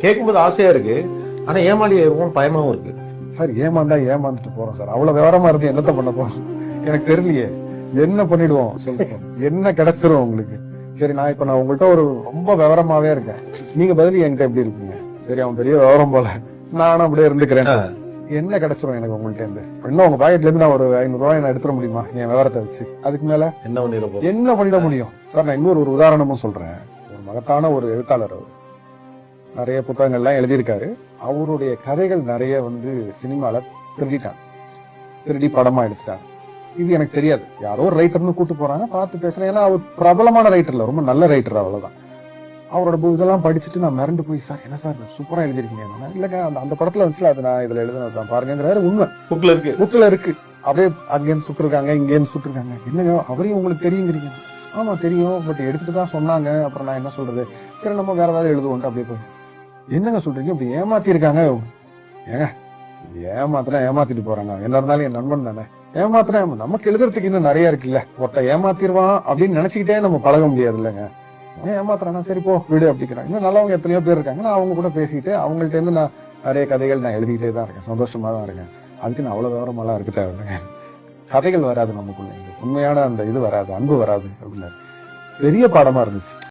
கேட்கும்போது ஆசையா இருக்கு, ஆனா ஏமாளி ஆயிருவோம் பயமாவும் இருக்கு. சார் ஏமாந்தா ஏமாந்துட்டு போறோம் சார். அவ்வளவு விவரமா இருக்கு, என்னத்த பண்ண போறோம் எனக்கு தெரியலையே. என்ன பண்ணிடுவோம் சொல்லுங்க, என்ன கிடைச்சிரும் உங்களுக்கு? சரி, நான் உங்கள்கிட்ட ஒரு ரொம்ப விவரமாவே இருக்கேன், நீங்க பதில் என்கிட்ட எப்படி இருக்கீங்க? சரி, அவன் பெரிய விவரம் போல, நானும் அப்படியே இருந்துக்கிறேன். என்ன கிடைச்சிரும் எனக்கு உங்கள்ட்ட இருந்து? இன்னும் உங்க பாக்கெட்ல இருந்து நான் ஒரு 500 ரூபாய் நான் எடுத்துட முடியுமா என் விவரத்தை வச்சு? அதுக்கு மேல என்ன பண்ணிட முடியும் சார்? நான் இன்னொரு உதாரணமும் சொல்றேன். ஒரு மகத்தான ஒரு எழுத்தாளர், அவர் நிறைய புத்தகங்கள்லாம் எழுதியிருக்காரு. அவருடைய கதைகள் நிறைய சினிமால திருடி படமா எடுத்துட்டாங்க. இது எனக்கு தெரியாது, யாரோ ஒரு ரைட்டர்னு கூட்டு போறாங்க, பார்த்து பேசுறேன். ஏன்னா அவர் பிரபலமான ரைட்டர் இல்ல, ரொம்ப நல்ல ரைட்டர், அவ்வளவுதான். அவரோட இதெல்லாம் படிச்சுட்டு நான் மிரண்டு போய், சார் என்ன சார் சூப்பரா எழுதிருக்கீங்க? இல்லங்க, அந்த படத்துல வந்துச்சு, அது நான் இதுல எழுதுனதான் பாருங்கிறாரு. உண்மை புக்ல இருக்கு. அப்படியே அங்கேருந்து சுட்டுருக்காங்க, இங்கேருந்து சுட்டுருக்காங்க. என்னங்க அவரையும் உங்களுக்கு தெரியுங்கிறீங்க? ஆமா தெரியும், பட் எடுத்துட்டு தான் சொன்னாங்க. அப்புறம் நான் என்ன சொல்றது, சரி நம்ம வேற ஏதாவது எழுதுவோம். அப்படியே போய் என்னங்க சொல்றீங்க, இப்படி ஏமாத்தி இருக்காங்க? ஏங்க ஏமாத்திட்டு போறாங்க, என்ன இருந்தாலும் என் நண்பன் தானே. நமக்கு எழுதுறதுக்கு இன்னும் நிறைய இருக்குல்ல. ஒருத்த ஏமாத்திடுவான் அப்படின்னு நினைச்சுக்கிட்டே நம்ம பழக முடியாது இல்லைங்க. ஏமாத்துறானா, சரி போ விடு அப்படிங்கிறாங்க. இன்னும் நல்லவங்க எத்தனையோ பேர் இருக்காங்க. நான் அவங்க கூட பேசிட்டு அவங்கள்ட்ட இருந்து நான் நிறைய கதைகள் நான் எழுதிக்கிட்டே தான் இருக்கேன், சந்தோஷமா தான் இருக்கேன். அதுக்கு நான் அவ்வளவு விவரமெல்லாம் இருக்கு தேவையில்லைங்க. கதைகள் வராது நமக்குள்ள, உண்மையான அந்த இது வராது, அன்பு வராது அப்படின்னு பெரிய பாடமா இருந்துச்சு.